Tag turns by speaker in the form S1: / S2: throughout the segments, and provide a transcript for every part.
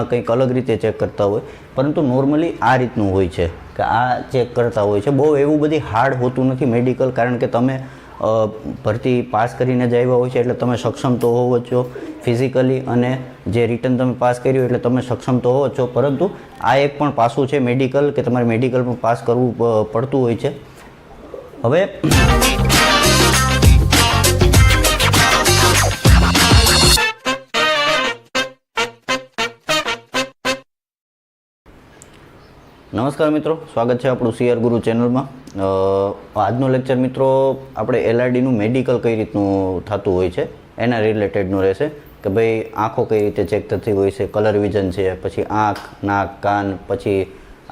S1: કંઈક અલગ રીતે ચેક કરતા હોય, પરંતુ નોર્મલી આ રીતનું હોય છે કે આ ચેક કરતા હોય છે. બહુ એવું બધી હાર્ડ હોતું નથી મેડિકલ, કારણ કે તમે ભરતી પાસ કરીને જ આવ્યા હોય છે એટલે તમે સક્ષમ તો હોવો જ છો ફિઝિકલી, અને જે રિટર્ન તમે પાસ કર્યું એટલે તમે સક્ષમ તો હોવો જ છો. પરંતુ આ એક પણ પાસું છે મેડિકલ, કે તમારે મેડિકલ પણ પાસ કરવું પડતું હોય છે. હવે નમસ્કાર મિત્રો, સ્વાગત છે આપણું સીઆર ગુરુ ચેનલમાં. આજનો લેક્ચર મિત્રો આપણે એલઆરડીનું મેડિકલ કઈ રીતનું થતું હોય છે એના રિલેટેડનું રહેશે. કે ભાઈ આંખો કઈ રીતે ચેક થતી હોય છે, કલર વિઝન છે, પછી આંખ, નાક, કાન, પછી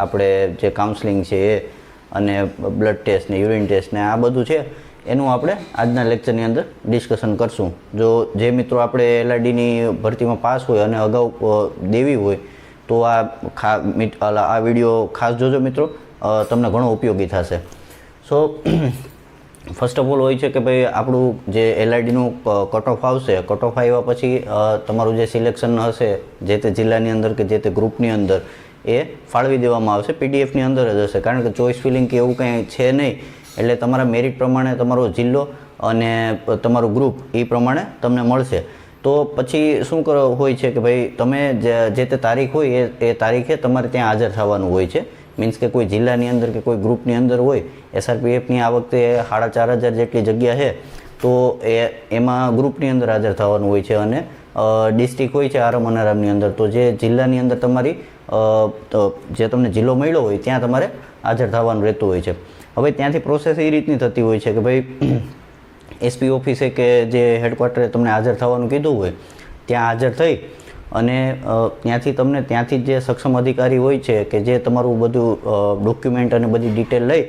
S1: આપણે જે કાઉન્સલિંગ છે એ, અને બ્લડ ટેસ્ટ ને યુરિન ટેસ્ટ ને આ બધું છે એનું આપણે આજના લેક્ચરની અંદર ડિસ્કશન કરશું. જો જે મિત્રો આપણે એલઆરડીની ભરતીમાં પાસ હોય અને અગાઉ દેવી હોય તો આ વિડીયો ખાસ જોજો મિત્રો, તમને ઘણો ઉપયોગી થશે. સો ફર્સ્ટ ઓફ ઓલ હોય છે કે ભાઈ આપણું જે એલઆરડીનું કટ ઓફ આવશે, કટ ઓફ આવ્યા પછી તમારું જે સિલેક્શન હશે જે તે જિલ્લાની અંદર કે જે તે ગ્રુપની અંદર એ ફાળવી દેવામાં આવશે. પીડીએફની અંદર જ હશે, કારણ કે ચોઇસ ફિલિંગ કે એવું કંઈ છે નહીં. એટલે તમારા મેરિટ પ્રમાણે તમારો જિલ્લો અને તમારું ગ્રુપ એ પ્રમાણે તમને મળશે. તો પછી શું હોય છે કે ભાઈ તમે જે તે તારીખ હોય એ તારીખે તમારે ત્યાં હાજર થવાનું હોય છે. મીન્સ કે કોઈ જિલ્લાની અંદર કે કોઈ ગ્રુપની અંદર હોય, એસઆરપીએફની આ વખતે 4,500 જેટલી જગ્યા છે, તો એમાં ગ્રુપની અંદર હાજર થવાનું હોય છે. અને ડિસ્ટ્રિક્ટ હોય છે આરામ અનારામની અંદર, તો જે જિલ્લાની અંદર તમારી જે તમને જિલ્લો મળ્યો હોય ત્યાં તમારે હાજર થવાનું રહેતું હોય છે. હવે ત્યાંથી પ્રોસેસ એ રીતની થતી હોય છે કે ભાઈ એસપી ઓફિસે કે જે હેડક્વાર્ટરે તમને હાજર થવાનું કીધું હોય ત્યાં હાજર થઈ અને ત્યાંથી જે સક્ષમ અધિકારી હોય છે કે જે તમારું બધું ડોક્યુમેન્ટ અને બધી ડિટેલ લઈ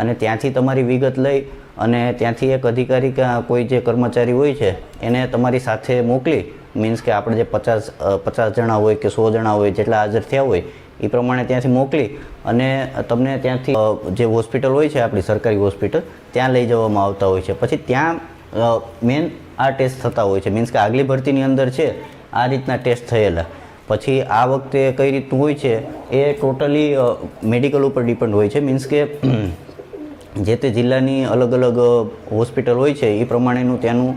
S1: અને ત્યાંથી તમારી વિગત લઈ અને ત્યાંથી એક અધિકારી કે કોઈ જે કર્મચારી હોય છે એને તમારી સાથે મોકલી, મીન્સ કે આપણે જે 50 જણા હોય કે 100 જણા હોય જેટલા હાજર થયા હોય એ પ્રમાણે ત્યાંથી મોકલી અને તમને ત્યાંથી જે હોસ્પિટલ હોય છે આપણી સરકારી હોસ્પિટલ ત્યાં લઈ જવામાં આવતા હોય છે. પછી ત્યાં મેન આ ટેસ્ટ થતા હોય છે. મીન્સ કે આગલી ભરતીની અંદર છે આ રીતના ટેસ્ટ થયેલા. પછી આ વખતે કઈ રીતનું હોય છે એ ટોટલી મેડિકલ ઉપર ડિપેન્ડ હોય છે. મીન્સ કે જે તે જિલ્લાની અલગ અલગ હોસ્પિટલ હોય છે એ પ્રમાણેનું ત્યાંનું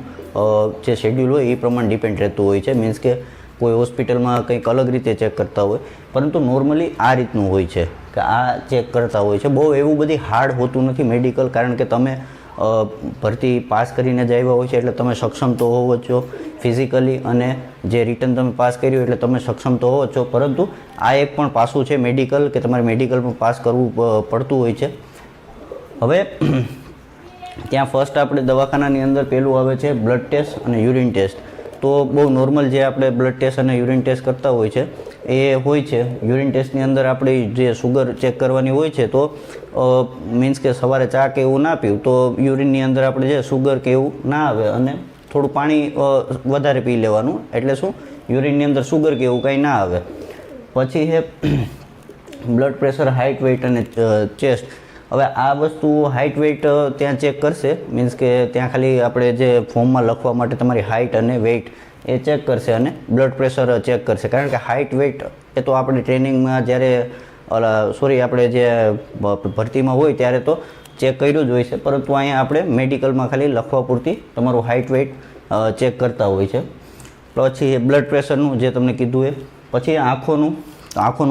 S1: જે શેડ્યુલ હોય એ પ્રમાણે ડિપેન્ડ રહેતું હોય છે. મીન્સ કે કોઈ હોસ્પિટલમાં કંઈક અલગ રીતે ચેક કરતા હોય, પરંતુ નોર્મલી આ રીતનું હોય છે કે આ ચેક કરતા હોય છે. બહુ એવું બધી હાર્ડ હોતું નથી મેડિકલ, કારણ કે તમે ભરતી પાસ કરીને જ આવ્યા હોય છે એટલે તમે સક્ષમ તો હોવો જ છો ફિઝિકલી, અને જે રિટર્ન તમે પાસ કર્યું એટલે તમે સક્ષમ તો હોવો જ છો. પરંતુ આ એક પણ પાસું છે મેડિકલ, કે તમારે મેડિકલ પણ પાસ કરવું પડતું હોય છે. હવે ત્યાં ફર્સ્ટ આપણે દવાખાનાની અંદર પહેલું આવે છે બ્લડ ટેસ્ટ અને યુરિન ટેસ્ટ. તો બહુ નોર્મલ જે આપણે બ્લડ ટેસ્ટ અને યુરિન ટેસ્ટ કરતા હોય છે એ હોય છે. યુરિન ટેસ્ટની અંદર આપણી જે સુગર ચેક કરવાની હોય છે, તો મીન્સ કે સવારે ચા કે એવું ના પીવું તો યુરિનની અંદર આપણે જે સુગર કે એવું ના આવે, અને થોડું પાણી વધારે પી લેવાનું, એટલે શું યુરિનની અંદર સુગર કે એવું કાંઈ ના આવે. પછી છે બ્લડ પ્રેશર, હાઇટ, વેઇટ અને ચેસ્ટ. હવે આ વસ્તુ હાઇટ વેઇટ ત્યાં ચેક કરશે, મીન્સ કે ત્યાં ખાલી આપણે જે ફોર્મમાં લખવા માટે તમારી હાઇટ અને વેઇટ એ ચેક કરશે, અને બ્લડ પ્રેશર ચેક કરશે. કારણ કે હાઇટ વેઇટ એ તો આપણે ટ્રેનિંગમાં જ્યારે આપણે જે ભરતીમાં હોય ત્યારે તો ચેક કર્યું જ હોય છે, પરંતુ અહીંયા આપણે મેડિકલમાં ખાલી લખવા પૂરતી તમારું હાઇટ વેઇટ ચેક કરતા હોય છે. પછી બ્લડ પ્રેશરનું જે તમને કીધું એ. પછી આંખોનું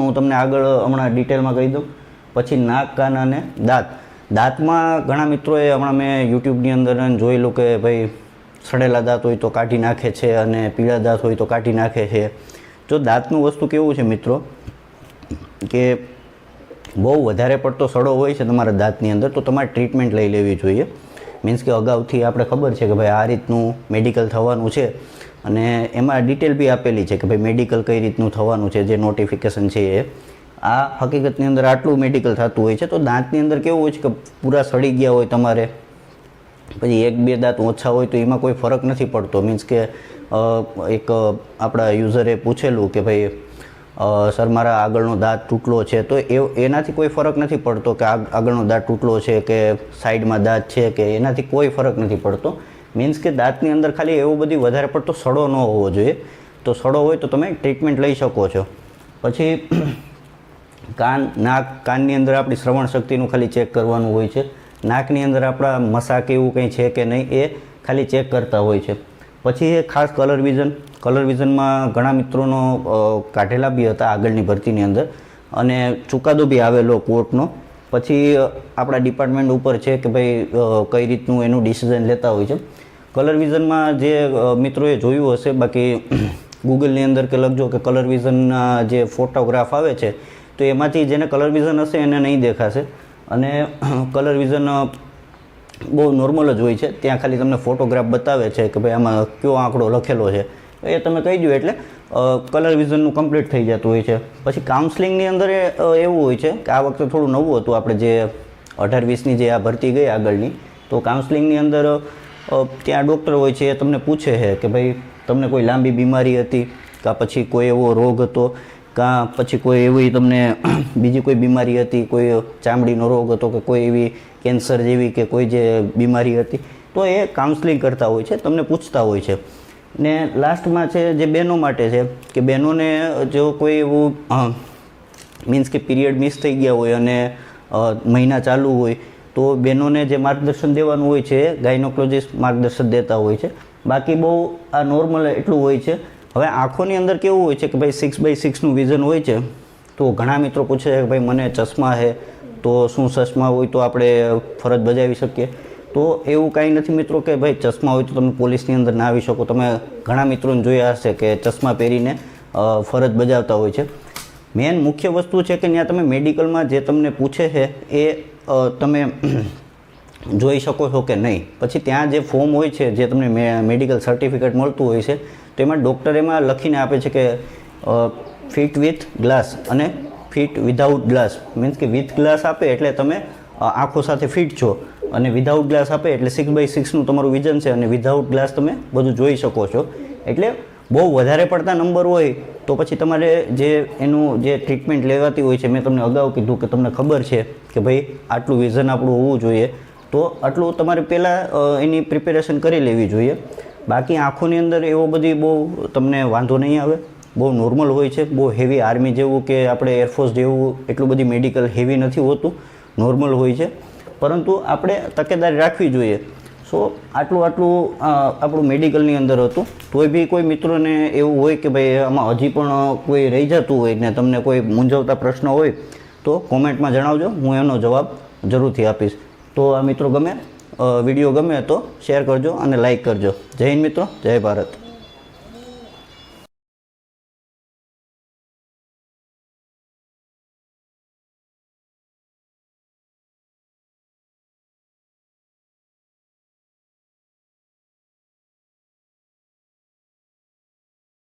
S1: હું તમને આગળ હમણાં ડિટેલમાં કહી દઉં. પછી નાક, કાન અને દાંતમાં ઘણા મિત્રોએ હમણાં મેં યુટ્યુબની અંદર જોયેલું કે ભાઈ સડેલા દાંત હોય તો કાઢી નાખે છે અને પીળા દાંત હોય તો કાઢી નાખે છે. જો દાંતનું વસ્તુ કેવું છે મિત્રો કે બહુ વધારે પડતો સડો હોય છે તમારા દાંતની અંદર, તો તમારે ટ્રીટમેન્ટ લઈ લેવી જોઈએ. મીન્સ કે અગાઉથી આપણે ખબર છે કે ભાઈ આ રીતનું મેડિકલ થવાનું છે, અને એમાં ડિટેલ બી આપેલી છે કે ભાઈ મેડિકલ કઈ રીતનું થવાનું છે, જે નોટિફિકેશન છે એ. આ હકીકતની અંદર આટલું મેડિકલ થતું હોય છે. તો દાંતની અંદર કેવું હોય છે કે પૂરા સડી ગયા હોય તમારે, પછી 1-2 દાંત ઓછા હોય તો એમાં કોઈ ફરક નથી પડતો. મીન્સ કે એક આપણા યુઝરે પૂછેલું કે ભાઈ સર મારા આગળનો દાંત તૂટલો છે, તો એનાથી કોઈ ફરક નથી પડતો કે આગળનો દાંત તૂટલો છે કે સાઈડમાં દાંત છે, કે એનાથી કોઈ ફરક નથી પડતો. મીન્સ કે દાંતની અંદર ખાલી એવો બધી વધારે પડતો સડો ન હોવો જોઈએ. તો સડો હોય તો તમે ટ્રીટમેન્ટ લઈ શકો છો. પછી કાન, નાક, કાનની અંદર આપણી શ્રવણ શક્તિનું ખાલી ચેક કરવાનું હોય છે. નાકની અંદર આપણા મસા કે એવું કંઈ છે કે નહીં એ ખાલી ચેક કરતા હોય છે. પછી એ ખાસ કલર વિઝનમાં ઘણા મિત્રોનો કાઢેલા બી હતા આગળની ભરતીની અંદર, અને ચુકાદો બી આવેલો કોર્ટનો. પછી આપણા ડિપાર્ટમેન્ટ ઉપર છે કે ભાઈ કઈ રીતનું એનું ડિસિઝન લેતા હોય છે. કલર વિઝનમાં જે મિત્રોએ જોયું હશે, બાકી ગૂગલની અંદર કે લખજો કે કલર વિઝનના જે ફોટોગ્રાફ આવે છે તો એમાંથી જેને કલર વિઝન હશે એને નહીં દેખાશે, અને કલર વિઝન બહુ નોર્મલ જ હોય છે. ત્યાં ખાલી તમને ફોટોગ્રાફ બતાવે છે કે ભાઈ આમાં કયો આંકડો લખેલો છે એ તમે કહી દો એટલે કલર વિઝનનું કમ્પ્લીટ થઈ જતું હોય છે. પછી કાઉન્સલિંગની અંદર એવું હોય છે કે આ વખતે થોડું નવું હતું, આપણે જે 18-20ની જે આ ભરતી ગઈ આગળની, તો કાઉન્સલિંગની અંદર ત્યાં ડૉક્ટર હોય છે એ તમને પૂછે છે કે ભાઈ તમને કોઈ લાંબી બીમારી હતી, કાં પછી કોઈ એવો રોગ હતો, કાં પછી કોઈ એવી તમને બીજી કોઈ બીમારી હતી, કોઈ ચામડીનો રોગ હતો કે કોઈ એવી કેન્સર જેવી કે કોઈ જે બીમારી હતી, તો એ કાઉન્સલિંગ કરતા હોય છે, તમને પૂછતા હોય છે. ને લાસ્ટમાં છે જે બહેનો માટે છે કે બહેનોને જો કોઈ એવું મીન્સ કે પીરિયડ મિસ થઈ ગયા હોય અને મહિના ચાલુ હોય તો બહેનોને જે માર્ગદર્શન દેવાનું હોય છે એ ગાયનોકોલોજીસ્ટ માર્ગદર્શન દેતા હોય છે. બાકી બહુ આ નોર્મલ એટલું હોય છે. હવે આંખોની અંદર કેવું હોય છે કે ભાઈ 6x6નું વિઝન હોય છે, તો ઘણા મિત્રો પૂછે છે કે ભાઈ મને ચશ્મા છે તો શું ચશ્મા હોય તો આપણે ફરજ બજાવી શકીએ? તો એવું કાંઈ નથી મિત્રો કે ભાઈ ચશ્મા હોય તો તમે પોલીસની અંદર ના આવી શકો. તમે ઘણા મિત્રોને જોયા હશે કે ચશ્મા પહેરીને ફરજ બજાવતા હોય છે. મેન મુખ્ય વસ્તુ છે કે ત્યાં તમે મેડિકલમાં જે તમને પૂછે છે એ તમે જોઈ શકો છો કે નહીં. પછી ત્યાં જે ફોર્મ હોય છે, જે તમને મેડિકલ સર્ટિફિકેટ મળતું હોય છે, તો એમાં ડૉક્ટર એમાં લખીને આપે છે કે ફિટ વિથ ગ્લાસ અને ફિટ વિધાઉટ ગ્લાસ. મીન્સ કે વિથ ગ્લાસ આપે એટલે તમે આંખો સાથે ફિટ છો, અને વિધાઉટ ગ્લાસ આપે એટલે 6x6નું તમારું વિઝન છે, અને વિધાઉટ ગ્લાસ તમે બધું જોઈ શકો છો. એટલે બહુ વધારે પડતા નંબર હોય તો પછી તમારે જે એનું જે ટ્રીટમેન્ટ લેવાતી હોય છે, મેં તમને અગાઉ કીધું કે તમને ખબર છે કે ભાઈ આટલું વિઝન આપણું હોવું જોઈએ, તો આટલું તમારે પહેલાં એની પ્રિપેરેશન કરી લેવી જોઈએ. બાકી આંખોની અંદર એવો બધી બહુ તમને વાંધો નહીં આવે, બહુ નોર્મલ હોય છે. બહુ હેવી આર્મી જેવું કે આપણે એરફોર્સ જેવું એટલું બધી મેડિકલ હેવી નથી હોતું, નોર્મલ હોય છે. પરંતુ આપણે તકેદારી રાખવી જોઈએ. સો આટલું આપણું મેડિકલની અંદર હતું. તોય બી કોઈ મિત્રોને એવું હોય કે ભાઈ આમાં હજી પણ કોઈ રહી જતું હોય ને તમને કોઈ મૂંઝવતા પ્રશ્ન હોય તો કોમેન્ટમાં જણાવજો, હું એનો જવાબ જરૂરથી આપીશ. તો આ મિત્રો વિડીયો ગમે તો શેર કરજો અને લાઈક કરજો. જય હિન્દ મિત્રો, જય ભારત.